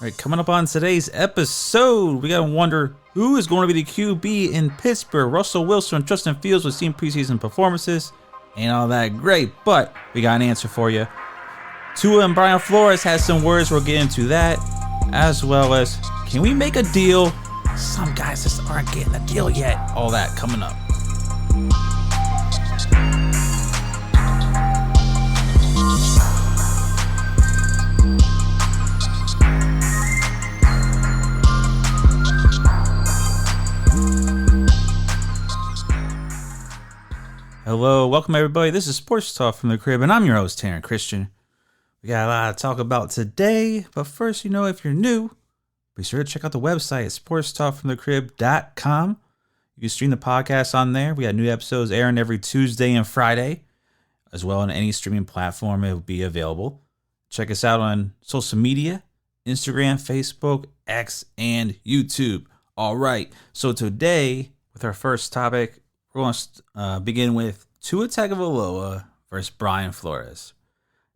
All right, coming up on today's episode, we gotta wonder who is going to be the QB in Pittsburgh. Russell Wilson and Justin Fields with seen preseason performances. Ain't all that great, but we got an answer for you. Tua and Brian Flores has some words. We'll get into that, as well as can we make a deal? Some guys just aren't getting a deal yet. All that coming up. Hello, welcome everybody. This is Sports Talk from the Crib, and I'm your host, Taryn Christian. We got a lot to talk about today, but first, if you're new, be sure to check out the website at sportstalkfromthecrib.com. You can stream the podcast on there. We got new episodes airing every Tuesday and Friday, as well on any streaming platform. It will be available. Check us out on social media, Instagram, Facebook, X, and YouTube. All right, so today, with our first topic, we're going to begin with Tua Tagovailoa versus Brian Flores.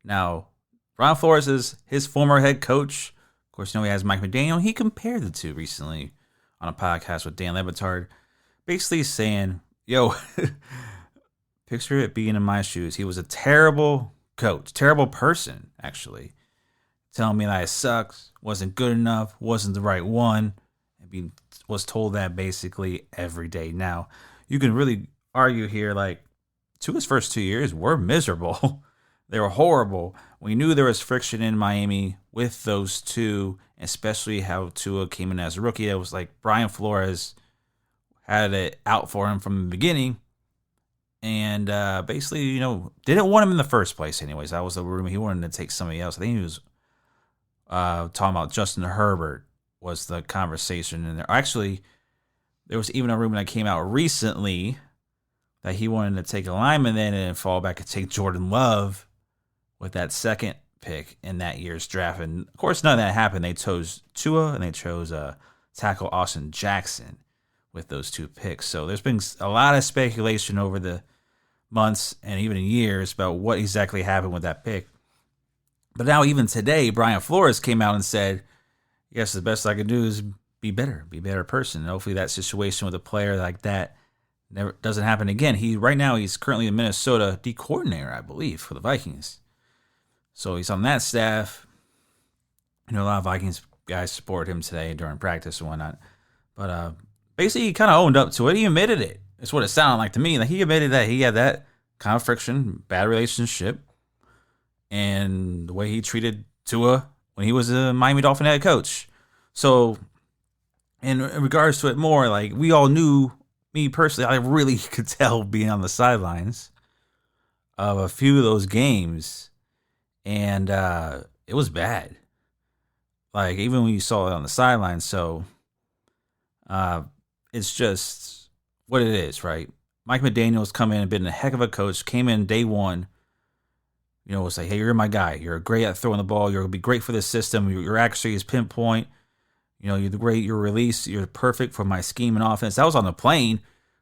Now, Brian Flores is his former head coach. Of course, he has Mike McDaniel. He compared the two recently on a podcast with Dan Le Batard, basically saying, picture it being in my shoes. He was a terrible coach, terrible person, actually. Telling me that I sucked, wasn't good enough, wasn't the right one. I was told that basically every day. Now, you can really argue here, Tua's first 2 years were miserable. They were horrible. We knew there was friction in Miami with those two, especially how Tua came in as a rookie. It was like Brian Flores had it out for him from the beginning. And basically, didn't want him in the first place anyways. That was the rumor. He wanted to take somebody else. I think he was talking about Justin Herbert was the conversation in there. Actually, there was even a rumor that came out recently that he wanted to take a lineman then and fall back and take Jordan Love with that second pick in that year's draft. And, of course, none of that happened. They chose Tua and they chose tackle Austin Jackson with those two picks. So there's been a lot of speculation over the months and even years about what exactly happened with that pick. But now even today, Brian Flores came out and said, yes, the best I can do is be a better person. And hopefully that situation with a player like that never doesn't happen again. Right now he's currently the Minnesota D coordinator, I believe, for the Vikings. So he's on that staff. A lot of Vikings guys support him today during practice and whatnot. But basically he kind of owned up to it. He admitted it. That's what it sounded like to me. He admitted that he had that kind of friction, bad relationship, and the way he treated Tua when he was a Miami Dolphin head coach. So in regards to it more, we all knew, me personally, I really could tell being on the sidelines of a few of those games, and it was bad. Even when you saw it on the sidelines, so it's just what it is, right? Mike McDaniel's come in and been a heck of a coach, came in day one, it's like, hey, you're my guy. You're great at throwing the ball. You're going to be great for this system. Your accuracy is pinpoint. You're great. Your release, you're perfect for my scheme and offense. That was on the plane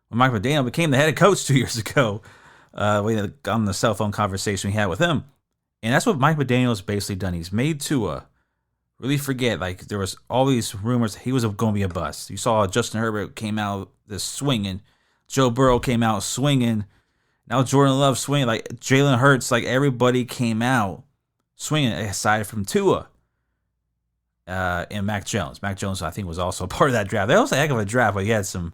when Mike McDaniel became the head coach 2 years ago. On the cell phone conversation we had with him. And that's what Mike McDaniel's basically done. He's made Tua really forget. There was all these rumors he was going to be a bust. You saw Justin Herbert came out this swinging. Joe Burrow came out swinging. Now Jordan Love swinging. Jalen Hurts, everybody came out swinging aside from Tua. And Mac Jones. Mac Jones, I think, was also part of that draft. That was a heck of a draft, but he had some,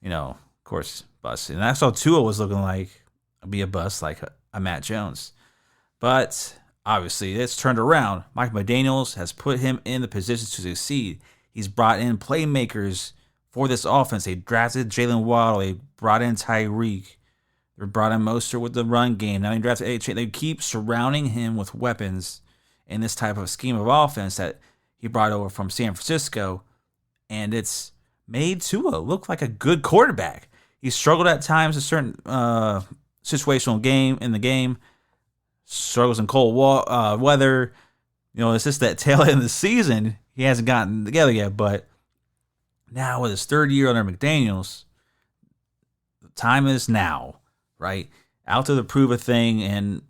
of course, busts. And that's how Tua was looking like be a bust, like a Matt Jones. But obviously, it's turned around. Mike McDaniels has put him in the position to succeed. He's brought in playmakers for this offense. They drafted Jalen Waddle. They brought in Tyreek. They brought in Mostert with the run game. Now they drafted A.J. They keep surrounding him with weapons in this type of scheme of offense that he brought over from San Francisco, and it's made Tua look like a good quarterback. He struggled at times in certain situational game, struggles in cold weather. It's just that tail end of the season. He hasn't gotten together yet, but now with his third year under McDaniels, the time is now, right? Out to the prove a thing, and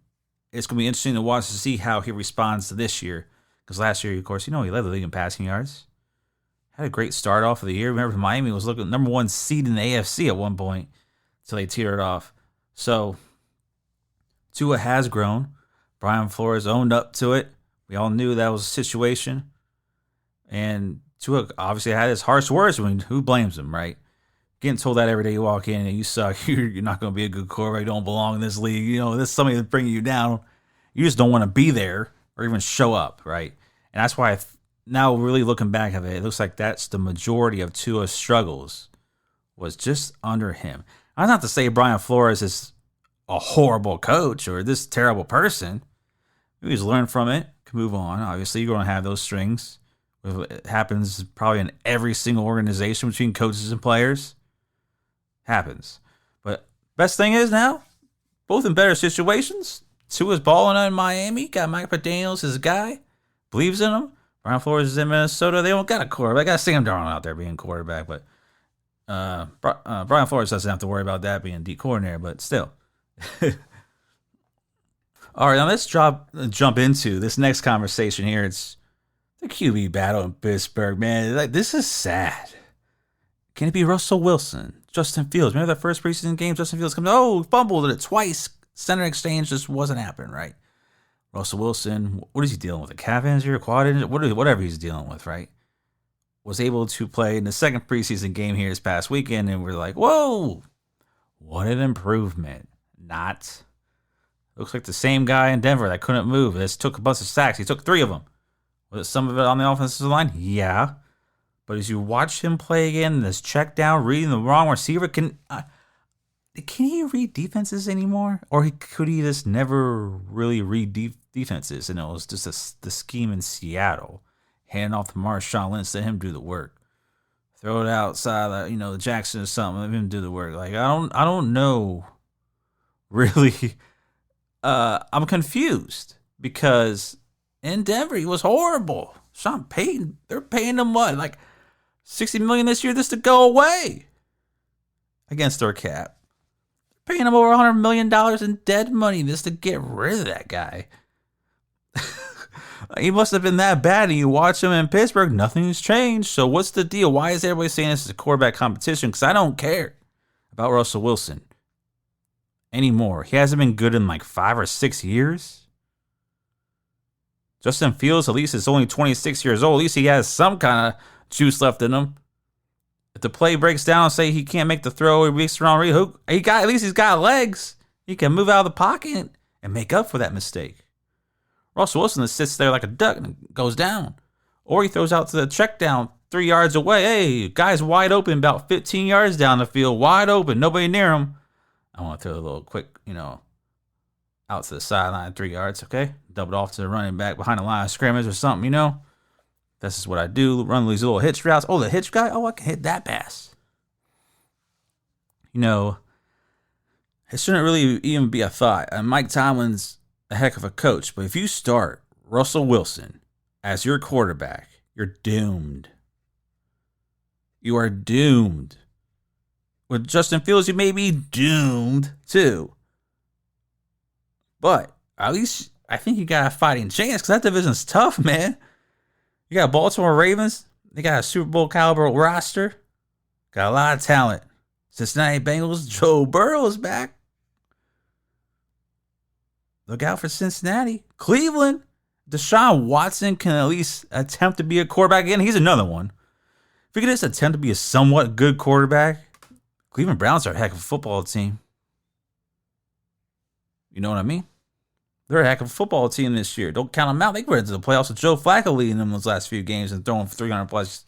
it's going to be interesting to watch to see how he responds to this year. Because last year, of course, he led the league in passing yards. Had a great start off of the year. Remember, Miami was looking number 1 seed in the AFC at one point until they teetered off. So Tua has grown. Brian Flores owned up to it. We all knew that was a situation. And Tua obviously had his harsh words. I mean, who blames him, right? Getting told that every day you walk in and you suck. You're not going to be a good quarterback. You don't belong in this league. This is somebody that's bringing you down. You just don't want to be there or even show up, right? And that's why now really looking back at it, it looks like that's the majority of Tua's struggles was just under him. That's not to say Brian Flores is a horrible coach or this terrible person. Maybe he's learned from it, can move on. Obviously, you're going to have those strings. It happens probably in every single organization between coaches and players. Happens. But best thing is now, both in better situations. Tua's balling in Miami. Got Mike McDaniels, his guy. Believes in him. Brian Flores is in Minnesota. They don't got a quarterback. Got Sam Darnold out there being quarterback. But Brian Flores doesn't have to worry about that being D coordinator. But still. All right, now let's jump into this next conversation here. It's the QB battle in Pittsburgh, man. This is sad. Can it be Russell Wilson, Justin Fields? Remember that first preseason game? Justin Fields comes, fumbled it twice. Center exchange just wasn't happening, right? Russell Wilson, what is he dealing with? A calf injury, a quad injury, whatever he's dealing with, right? Was able to play in the second preseason game here this past weekend, and we're like, whoa, what an improvement. Not. Looks like the same guy in Denver that couldn't move. This took a bunch of sacks. He took 3 of them. Was it some of it on the offensive line? Yeah. But as you watch him play again, this check down, reading the wrong receiver, can he read defenses anymore? Or could he just never really read defenses? And it was just the scheme in Seattle. Hand off to Marshawn Lynch, let him do the work. Throw it outside, Jackson or something, let him do the work. I don't know. Really, I'm confused because in Denver he was horrible. Sean Payton, they're paying him what, like $60 million this year just to go away against their cap. They're paying him over $100 million in dead money just to get rid of that guy. He must have been that bad, and you watch him in Pittsburgh, nothing's changed. So what's the deal? Why is everybody saying this is a quarterback competition? Because I don't care about Russell Wilson anymore. He hasn't been good in like 5 or 6 years. Justin Fields, at least, is only 26 years old. At least he has some kind of juice left in him. If the play breaks down, say he can't make the throw, he makes the wrong read, at least he's got legs. He can move out of the pocket and make up for that mistake. Russell Wilson just sits there like a duck and goes down. Or he throws out to the check down 3 yards away. Hey, guy's wide open about 15 yards down the field. Wide open. Nobody near him. I want to throw a little quick, out to the sideline 3 yards, okay? Double it off to the running back behind the line of scrimmage or something, This is what I do. Run these little hitch routes. Oh, the hitch guy? Oh, I can hit that pass. It shouldn't really even be a thought. And Mike Tomlin's a heck of a coach, but if you start Russell Wilson as your quarterback, you're doomed. You are doomed. With Justin Fields, you may be doomed too. But at least I think you got a fighting chance because that division's tough, man. You got Baltimore Ravens. They got a Super Bowl caliber roster. Got a lot of talent. Cincinnati Bengals. Joe Burrow is back. Look out for Cincinnati. Cleveland. Deshaun Watson can at least attempt to be a quarterback again. He's another one. If he can just attempt to be a somewhat good quarterback, Cleveland Browns are a heck of a football team. You know what I mean? They're a heck of a football team this year. Don't count them out. They went into the playoffs with Joe Flacco leading them those last few games and throwing for 300 plus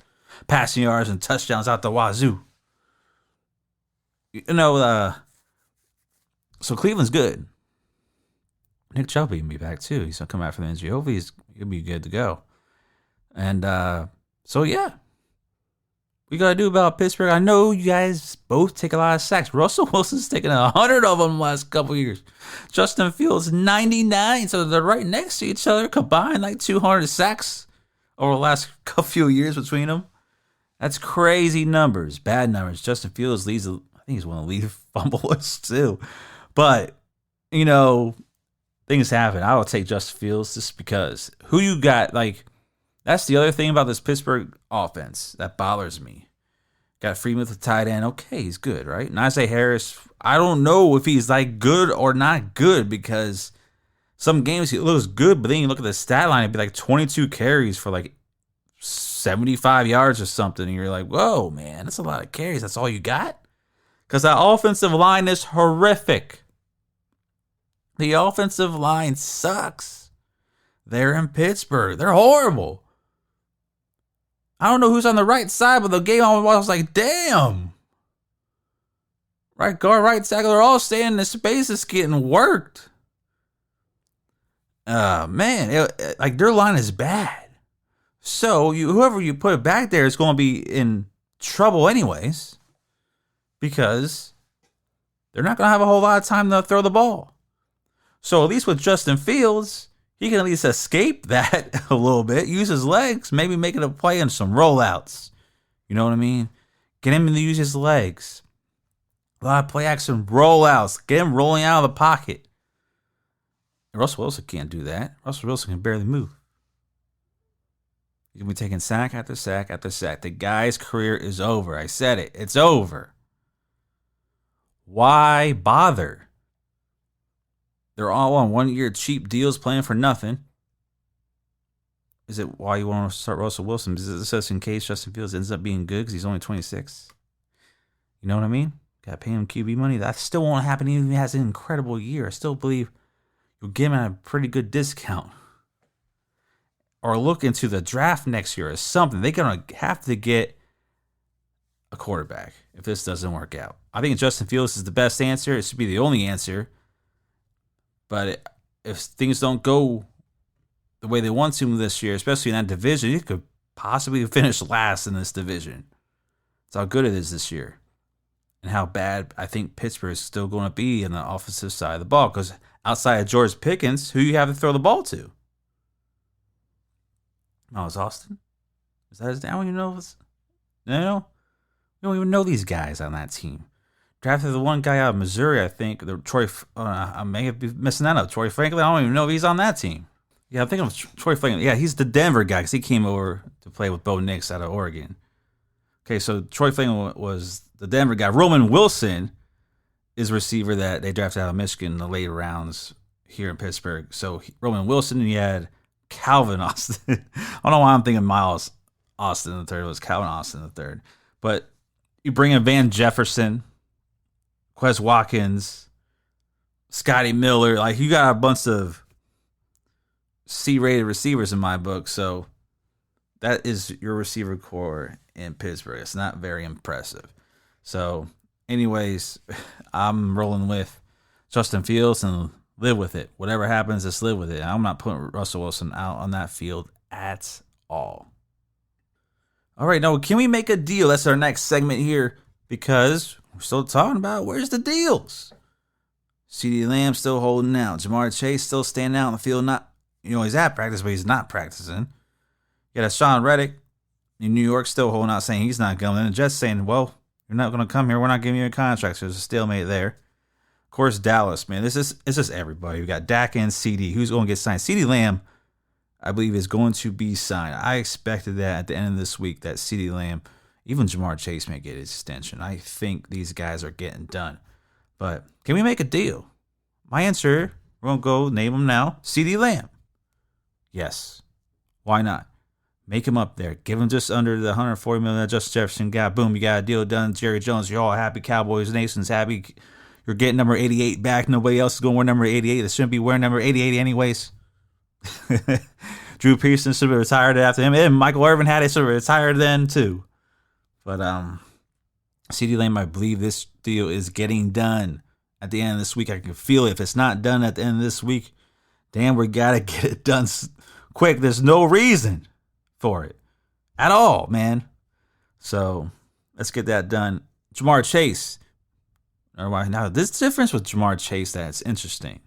passing yards and touchdowns out the wazoo. So Cleveland's good. Nick Chubb will be back too. He's gonna come out for the injury. Hopefully he'll be good to go. And so yeah. We got to do about Pittsburgh. I know you guys both take a lot of sacks. Russell Wilson's taken 100 of them the last couple years. Justin Fields 99. So they're right next to each other. Combined like 200 sacks over the last few years between them. That's crazy numbers. Bad numbers. Justin Fields leads. I think he's one of the lead fumblers too. But things happen. I will take Justin Fields just because. Who you got? Like That's the other thing about this Pittsburgh offense that bothers me. Got Freeman with the tight end. Okay, he's good, right? Najee Harris, I don't know if he's like good or not good because some games he looks good, but then you look at the stat line, it'd be like 22 carries for like 75 yards or something. And you're like, whoa, man, that's a lot of carries. That's all you got? Because that offensive line is horrific. The offensive line sucks. They're in Pittsburgh. They're horrible. I don't know who's on the right side, but the game I was like, damn. Right guard, right tackle, they're all staying in the space. It's getting worked. Man, like their line is bad. So whoever you put back there is going to be in trouble anyways, because they're not going to have a whole lot of time to throw the ball. So at least with Justin Fields, he can at least escape that a little bit, use his legs, maybe make it a play and some rollouts. You know what I mean? Get him to use his legs. A lot of play action rollouts. Get him rolling out of the pocket. And Russell Wilson can't do that. Russell Wilson can barely move. He's going to be taking sack after sack after sack. The guy's career is over. I said it. It's over. Why bother? They're all on 1 year cheap deals playing for nothing. Is it why you want to start Russell Wilson? Is this just in case Justin Fields ends up being good because he's only 26? You know what I mean? Got to pay him QB money. That still won't happen even if he has an incredible year. I still believe you'll get him at a pretty good discount. Or look into the draft next year or something. They're going to have to get a quarterback if this doesn't work out. I think Justin Fields is the best answer. It should be the only answer. But if things don't go the way they want to this year, especially in that division, you could possibly finish last in this division. That's how good it is this year. And how bad I think Pittsburgh is still going to be in the offensive side of the ball. Because outside of George Pickens, who you have to throw the ball to? Miles Austin? Is that his name? I don't even know. No? We don't even know these guys on that team. Drafted the one guy out of Missouri, I think. I may be messing that up. Troy Franklin. I don't even know if he's on that team. Yeah, I'm thinking of Troy Franklin. Yeah, he's the Denver guy because he came over to play with Bo Nix out of Oregon. Okay, so Troy Franklin was the Denver guy. Roman Wilson is a receiver that they drafted out of Michigan in the late rounds here in Pittsburgh. So Roman Wilson, and you had Calvin Austin. I don't know why I'm thinking Miles Austin the third. It was Calvin Austin the third. But you bring in Van Jefferson, Quez Watkins, Scotty Miller. Like, you got a bunch of C-rated receivers in my book. So that is your receiver core in Pittsburgh. It's not very impressive. So anyways, I'm rolling with Justin Fields and live with it. Whatever happens, just live with it. I'm not putting Russell Wilson out on that field at all. All right, now can we make a deal? That's our next segment here, because we're still talking about where's the deals. CeeDee Lamb still holding out. Jamar Chase still standing out on the field. Not, he's at practice, but he's not practicing. You got Sean Reddick in New York still holding out, saying he's not coming. And the Jets saying, well, you're not going to come here. We're not giving you a contract. So there's a stalemate there. Of course, Dallas, man. It's just everybody. We got Dak and CD. Who's going to get signed? CeeDee Lamb, I believe, is going to be signed. I expected that at the end of this week that CeeDee Lamb, even Jamar Chase, may get his extension. I think these guys are getting done. But can we make a deal? My answer, we're going to go name him now, CeeDee Lamb. Yes. Why not? Make him up there. Give him just under the $140 million that Justin Jefferson got. Boom, you got a deal done. Jerry Jones, you're all happy. Cowboys Nation's happy. You're getting number 88 back. Nobody else is going to wear number 88. They shouldn't be wearing number 88 anyways. Drew Pearson should have retired after him. And Michael Irvin had it, should have retired then too. But CeeDee Lamb, I believe this deal is getting done at the end of this week. I can feel it. If it's not done at the end of this week, damn, we got to get it done quick. There's no reason for it at all, man. So let's get that done. Jamar Chase. Now, this difference with Jamar Chase that's interesting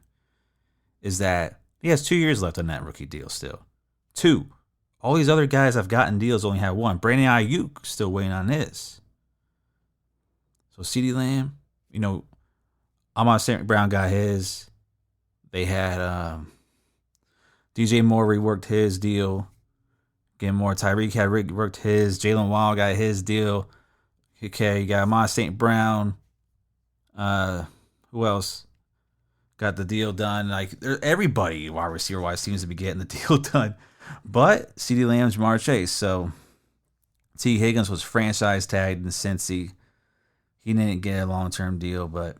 is that he has 2 years left on that rookie deal still. 2. All these other guys have gotten deals only have 1. Brandon Ayuk still waiting on his. So CeeDee Lamb, Amon St. Brown got his. They had DJ Moore reworked his deal. Getting more. Tyreek had worked his. Jalen Wild got his deal. Okay, you got Amon St. Brown. Who else got the deal done? Like everybody, wide receiver wise, seems to be getting the deal done. But CeeDee Lamb, Jamar Chase. So T. Higgins was franchise tagged in Cincy. He didn't get a long term deal, but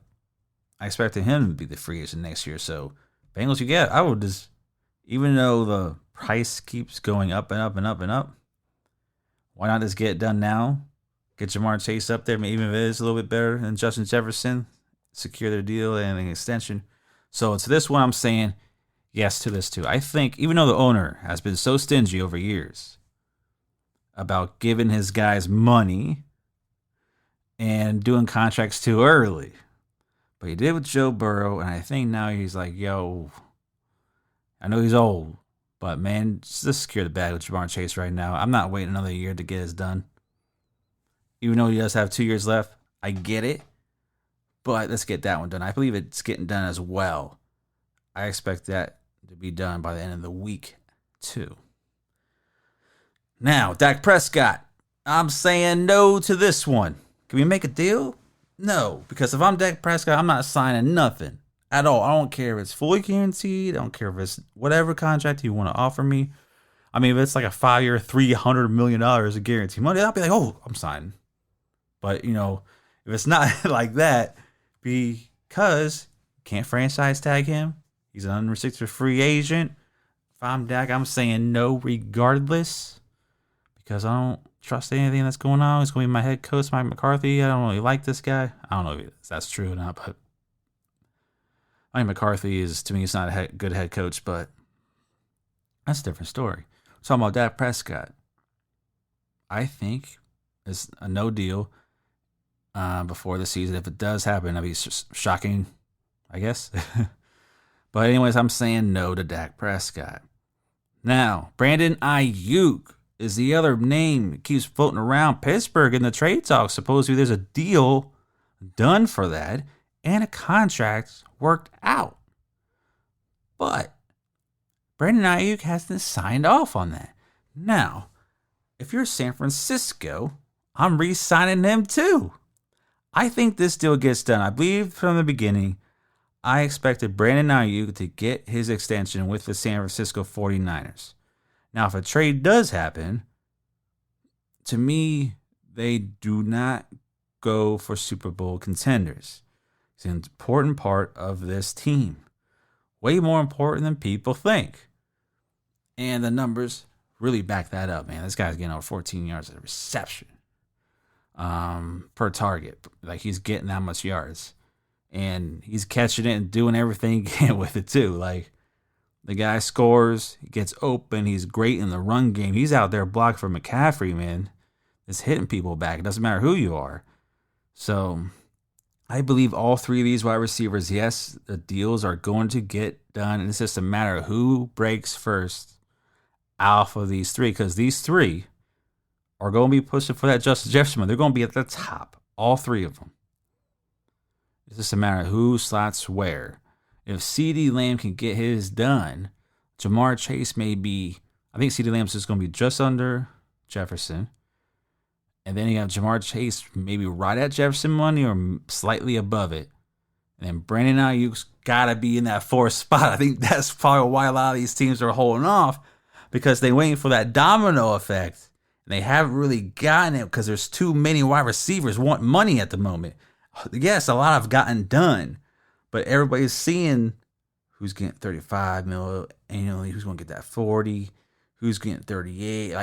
I expected him to be the free agent next year. So Bengals, you get. I would just, even though the price keeps going up and up and up and up, why not just get it done now? Get Jamar Chase up there, even if it is a little bit better than Justin Jefferson. Secure their deal and an extension. So to this one, I'm saying yes to this too. I think even though the owner has been so stingy over years about giving his guys money and doing contracts too early, but he did with Joe Burrow, and I think now he's like, yo, I know he's old, but man, just secure the bag with Jamar Chase right now. I'm not waiting another year to get this done. Even though he does have 2 years left, I get it. But let's get that one done. I believe it's getting done as well. I expect that to be done by the end of the week, too. Now, Dak Prescott. I'm saying no to this one. Can we make a deal? No. Because if I'm Dak Prescott, I'm not signing nothing at all. I don't care if it's fully guaranteed. I don't care if it's whatever contract you want to offer me. I mean, if it's like a 5-year, $300 million of guaranteed money, I'll be like, oh, I'm signing. But, if it's not like that, because can't franchise tag him. He's an unrestricted free agent. If I'm Dak, I'm saying no regardless, because I don't trust anything that's going on. It's going to be my head coach, Mike McCarthy. I don't really like this guy. I don't know if that's true or not, but Mike McCarthy is, to me, it's not a good head coach, but that's a different story. We're talking about Dak Prescott. I think it's a no deal. Before the season. If it does happen, that'd be shocking, I guess. But anyways, I'm saying no to Dak Prescott. Now, Brandon Ayuk is the other name that keeps floating around Pittsburgh in the trade talks. Supposedly there's a deal done for that and a contract worked out. But Brandon Ayuk hasn't signed off on that. Now, if you're San Francisco, I'm re-signing him too. I think this deal gets done. I believe from the beginning, I expected Brandon Ayuk to get his extension with the San Francisco 49ers. Now, if a trade does happen, to me, they do not go for Super Bowl contenders. It's an important part of this team. Way more important than people think. And the numbers really back that up, man. This guy's getting over 14 yards at a reception. Per target. Like, he's getting that much yards. And he's catching it and doing everything he can with it too. Like, the guy scores, he gets open, he's great in the run game. He's out there blocked for McCaffrey, man. It's hitting people back. It doesn't matter who you are. So I believe all three of these wide receivers, yes, the deals are going to get done. And it's just a matter of who breaks first out of these three. Because these three are going to be pushing for that Justin Jefferson. They're going to be at the top. All three of them. It's just a matter of who slots where. If CeeDee Lamb can get his done, Jamar Chase may be, I think CeeDee Lamb's just going to be just under Jefferson. And then you have Jamar Chase maybe right at Jefferson money or slightly above it. And then Brandon Ayuk's got to be in that fourth spot. I think that's probably why a lot of these teams are holding off, because they're waiting for that domino effect. And they haven't really gotten it because there's too many wide receivers want money at the moment. Yes, a lot have gotten done, but everybody's seeing who's getting 35 mil annually, who's going to get that 40, who's getting 38,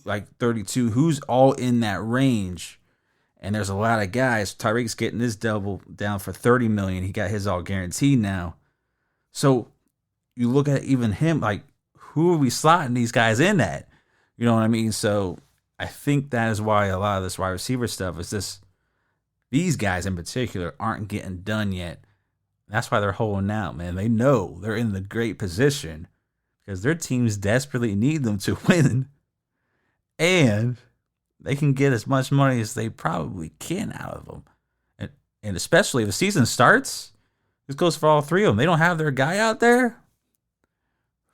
like 32, who's all in that range. And there's a lot of guys. Tyreek's getting his double down for 30 million. He got his all guaranteed now. So you look at even him, like, who are we slotting these guys in at? You know what I mean? So I think that is why a lot of this wide receiver stuff is this. These guys in particular aren't getting done yet. That's why they're holding out, man. They know they're in the great position because their teams desperately need them to win. And they can get as much money as they probably can out of them. And especially if the season starts, this goes for all three of them. They don't have their guy out there.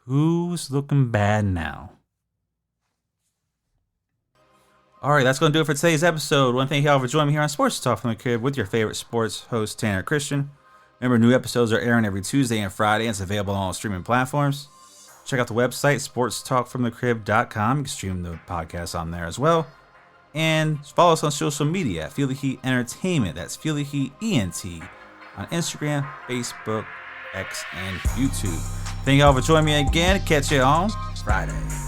Who's looking bad now? All right, that's going to do it for today's episode. I want to thank y'all for joining me here on Sports Talk from the Crib with your favorite sports host, Tanner Christian. Remember, new episodes are airing every Tuesday and Friday, and it's available on all streaming platforms. Check out the website, sportstalkfromthecrib.com. You can stream the podcast on there as well. And follow us on social media at Feel the Heat Entertainment. That's Feel the Heat ENT on Instagram, Facebook, X, and YouTube. Thank y'all for joining me again. Catch you on Friday.